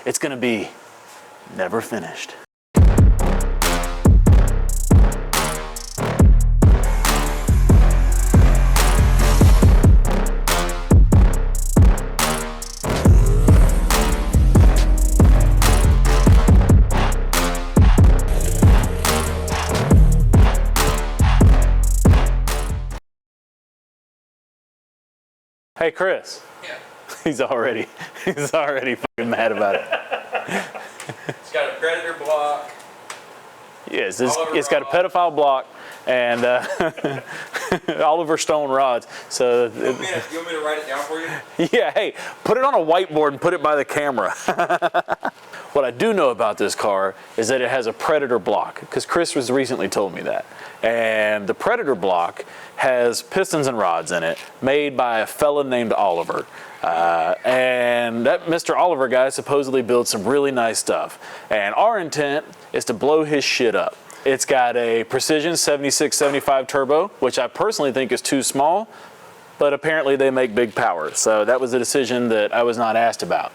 it's gonna be never finished. Hey, Chris. Yeah. He's already fucking mad about it. It's got a predator block. Yes, it's got a pedophile block and Oliver Stone rods. So You want me to write it down for you? yeah, hey, put it on a whiteboard and put it by the camera. What I do know about this car is that it has a Predator block, because Chris was recently told me that. And the Predator block has pistons and rods in it, made by a fella named Oliver. And that Mr. Oliver guy supposedly builds some really nice stuff. And our intent is to blow his shit up. It's got a Precision 7675 turbo, which I personally think is too small, but apparently they make big power. So that was a decision that I was not asked about.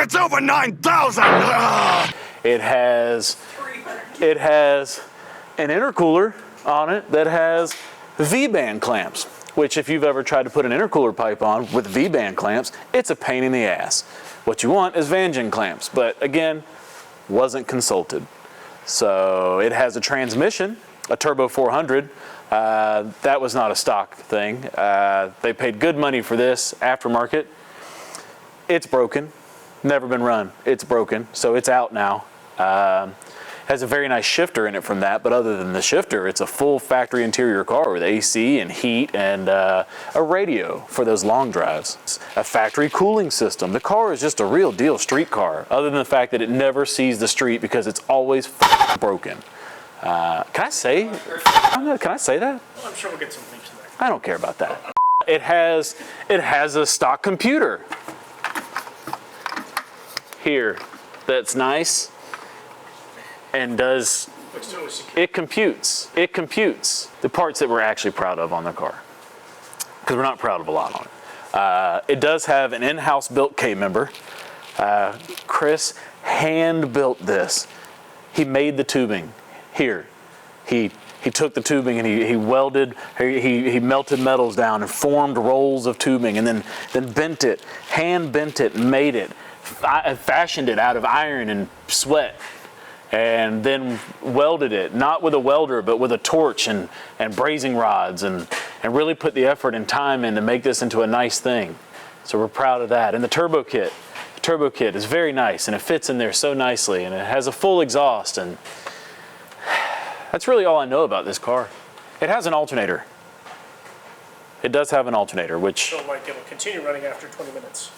It's over 9,000! It has an intercooler on it that has V-band clamps, which if you've ever tried to put an intercooler pipe on with V-band clamps, it's a pain in the ass. What you want is Vangean clamps, but again, wasn't consulted. So it has a transmission, a Turbo 400. That was not a stock thing. They paid good money for this aftermarket. It's broken. Never been run. It's broken, so it's out now. Has a very nice shifter in it from that, but other than the shifter, it's a full factory interior car with AC and heat and a radio for those long drives. A factory cooling system. The car is just a real deal street car, other than the fact that it never sees the street because it's always broken. Can I say that? Well, I'm sure we'll get some links to that. I don't care about that. It has a stock computer here that's nice and does it computes the parts that we're actually proud of on the car, because we're not proud of a lot on it. It does have an in-house built K-member. Chris hand built this. He made the tubing here. He took the tubing and he welded, he melted metals down and formed rolls of tubing, and then bent it, hand bent it, made it, fashioned it out of iron and sweat, and then welded it, not with a welder, but with a torch and brazing rods, and really put the effort and time in to make this into a nice thing. So we're proud of that. And the turbo kit is very nice, and it fits in there so nicely, and it has a full exhaust, and that's really all I know about this car. It has an alternator. It does have an alternator, which... So like it'll continue running after 20 minutes?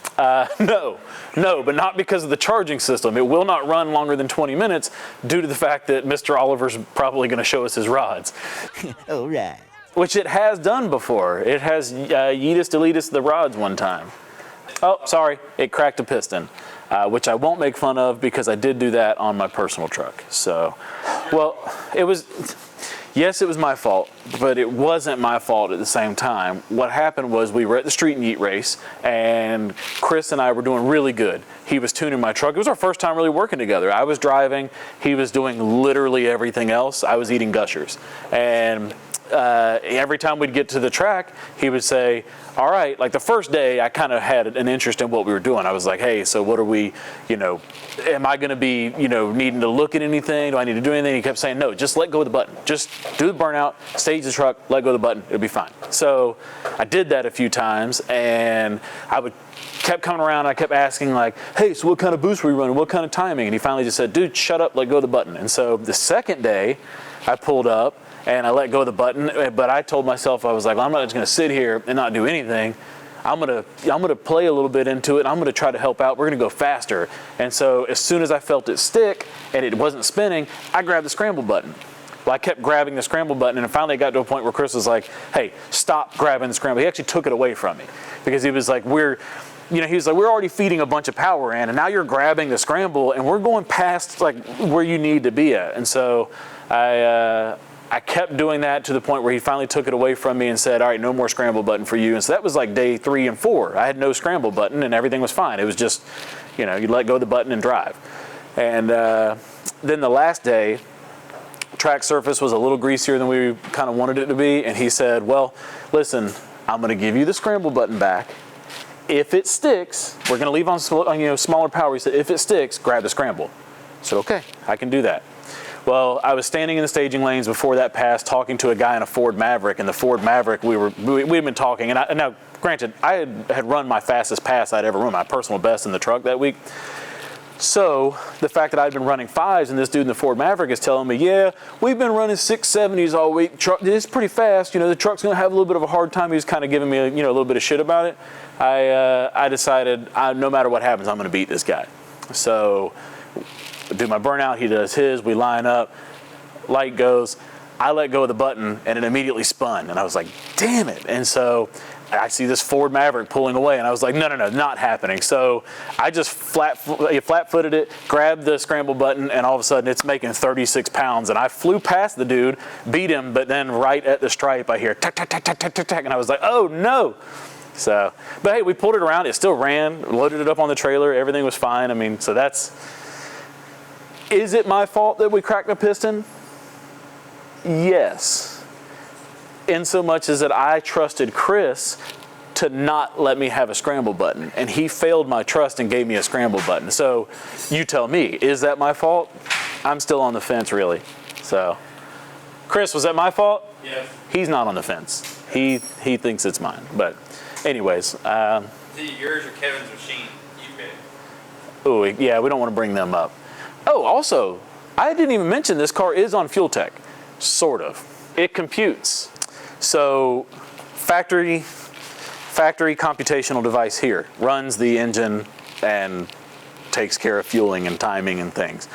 No, but not because of the charging system. It will not run longer than 20 minutes due to the fact that Mr. Oliver's probably going to show us his rods. All right. Which it has done before. It has Yeetus deletus the rods one time. Oh, sorry, it cracked a piston, which I won't make fun of because I did do that on my personal truck. So, well, yes, it was my fault, but it wasn't my fault at the same time. What happened was we were at the Street and Eat race, and Chris and I were doing really good. He was tuning my truck. It was our first time really working together. I was driving. He was doing literally everything else. I was eating Gushers. And every time we'd get to the track, he would say, all right, like the first day I kind of had an interest in what we were doing. I was like, hey, so what are we, am I going to be, needing to look at anything? Do I need to do anything? He kept saying, no, just let go of the button. Just do the burnout, stage the truck, let go of the button. It'll be fine. So I did that a few times, and kept coming around. I kept asking like, hey, so what kind of boost were you running? What kind of timing? And he finally just said, dude, shut up, let go of the button. And so the second day I pulled up and I let go of the button, but I told myself, I was like, well, I'm not just going to sit here and not do anything. I'm gonna play a little bit into it. I'm gonna try to help out. We're gonna go faster. And so as soon as I felt it stick and it wasn't spinning, I grabbed the scramble button. Well, I kept grabbing the scramble button, and finally it got to a point where Chris was like, hey, stop grabbing the scramble. He actually took it away from me because he was like, we're already feeding a bunch of power in, and now you're grabbing the scramble, and we're going past like where you need to be at. And so I kept doing that to the point where he finally took it away from me and said, all right, no more scramble button for you. And so that was like day 3 and 4. I had no scramble button and everything was fine. It was just, You know, you let go of the button and drive. And then the last day, track surface was a little greasier than we kind of wanted it to be, and he said, well, listen, I'm going to give you the scramble button back. If it sticks, we're going to leave on smaller power. He said, if it sticks, grab the scramble. I said, okay, I can do that. Well, I was standing in the staging lanes before that pass talking to a guy in a Ford Maverick, and the Ford Maverick, we'd been talking, and now, granted, I had run my fastest pass I'd ever run, my personal best in the truck that week. So the fact that I'd been running 5s and this dude in the Ford Maverick is telling me, yeah, we've been running 670s all week. Truck, it's pretty fast. You know, the truck's going to have a little bit of a hard time. He was kind of giving me a little bit of shit about it. I decided no matter what happens, I'm going to beat this guy. So I do my burnout. He does his. We line up. Light goes. I let go of the button and it immediately spun. And I was like, damn it. And so I see this Ford Maverick pulling away, and I was like, no, not happening. So I just flat-footed it, grabbed the scramble button, and all of a sudden it's making 36 pounds. And I flew past the dude, beat him, but then right at the stripe I hear tack, tack, tack, tack, tack, tack, tack, and I was like, oh no. So, but hey, we pulled it around. It still ran, loaded it up on the trailer. Everything was fine. I mean, so is it my fault that we cracked the piston? Yes. In so much as that I trusted Chris to not let me have a scramble button, and he failed my trust and gave me a scramble button. So you tell me, is that my fault? I'm still on the fence, really. So Chris, was that my fault? Yes. He's not on the fence. He thinks it's mine. But anyways, Is it yours or Kevin's machine? You pick. oh yeah, we don't want to bring them up. Oh, also, I didn't even mention this car is on Fuel Tech, sort of. It computes. So factory computational device here runs the engine and takes care of fueling and timing and things.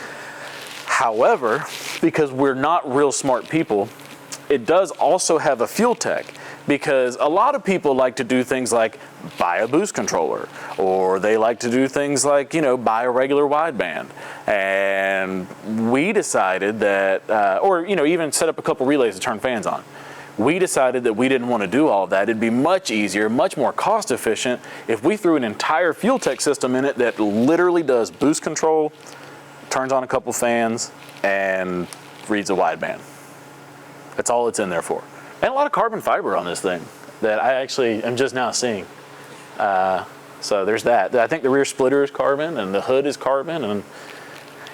However, because we're not real smart people, it does also have a fuel tech, because a lot of people like to do things like buy a boost controller, or they like to do things like, buy a regular wideband. And we decided that, or even set up a couple relays to turn fans on. We decided that we didn't want to do all of that. It'd be much easier, much more cost efficient if we threw an entire fuel tech system in it that literally does boost control, turns on a couple fans, and reads a wideband. That's all it's in there for. And a lot of carbon fiber on this thing that I actually am just now seeing. So there's that. I think the rear splitter is carbon and the hood is carbon, and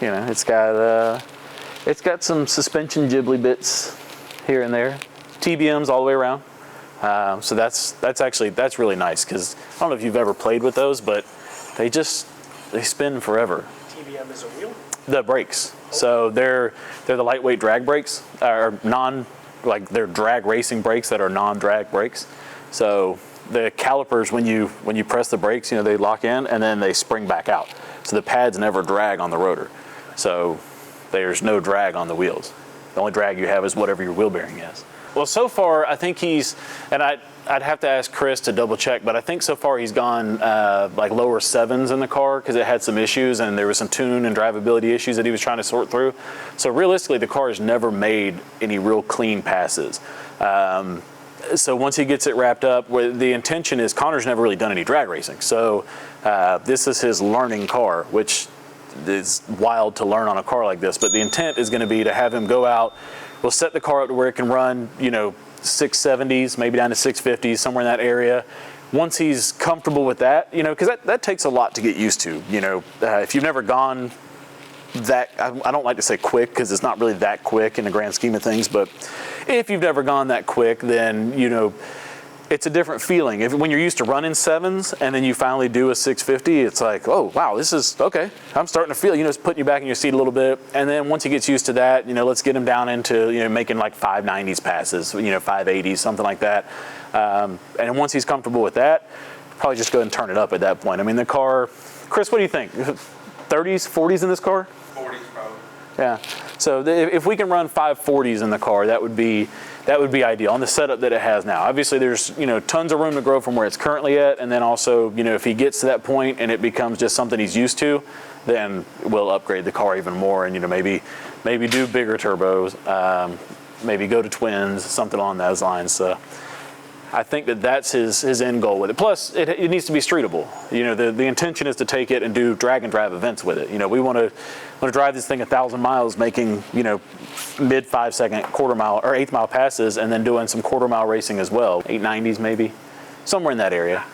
it's got some suspension jibbly bits here and there. TBMs all the way around. So that's really nice, because I don't know if you've ever played with those, but they spin forever. TBM is a wheel? The brakes. So they're the lightweight drag brakes, or they're drag racing brakes that are non-drag brakes. So the calipers, when you press the brakes, they lock in and then they spring back out. So the pads never drag on the rotor. So there's no drag on the wheels. The only drag you have is whatever your wheel bearing is. Well, so far, I think and I'd have to ask Chris to double check, but I think so far he's gone like lower 7s in the car, because it had some issues and there was some tune and drivability issues that he was trying to sort through. So realistically, the car has never made any real clean passes. So once he gets it wrapped up, the intention is, Konner's never really done any drag racing. So this is his learning car, which is wild to learn on a car like this. But the intent is going to be to have him go out. We'll set the car up to where it can run, 670s, maybe down to 650s, somewhere in that area. Once he's comfortable with that, because that takes a lot to get used to. If you've never gone that, I don't like to say quick, because it's not really that quick in the grand scheme of things, but if you've never gone that quick, then, it's a different feeling. When you're used to running 7s and then you finally do a 650, it's like, oh, wow, this is okay. I'm starting to feel, it's putting you back in your seat a little bit. And then once he gets used to that, let's get him down into, making like 590s passes, 580s, something like that. And once he's comfortable with that, probably just go ahead and turn it up at that point. I mean, the car, Chris, what do you think? 30s, 40s in this car? 40s probably. Yeah. So if we can run 540s in the car, that would be ideal on the setup that it has now. Obviously, there's tons of room to grow from where it's currently at, and then also if he gets to that point and it becomes just something he's used to, then we'll upgrade the car even more, and maybe do bigger turbos, maybe go to twins, something along those lines. So I think that that's his end goal with it. Plus, it needs to be streetable. You know, the intention is to take it and do drag and drive events with it. You know, we want to drive this thing 1,000 miles, making, you know, mid 5-second quarter mile or eighth mile passes, and then doing some quarter mile racing as well, 890s maybe, somewhere in that area.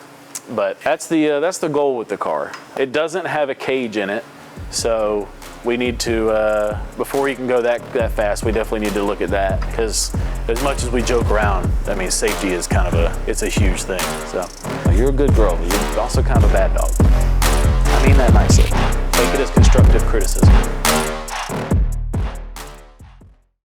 But that's the goal with the car. It doesn't have a cage in it, so we need to, before you can go that fast, we definitely need to look at that, because as much as we joke around, I mean, safety is kind of it's a huge thing. So you're a good girl, but you're also kind of a bad dog. I mean that nicely. Take it as constructive criticism.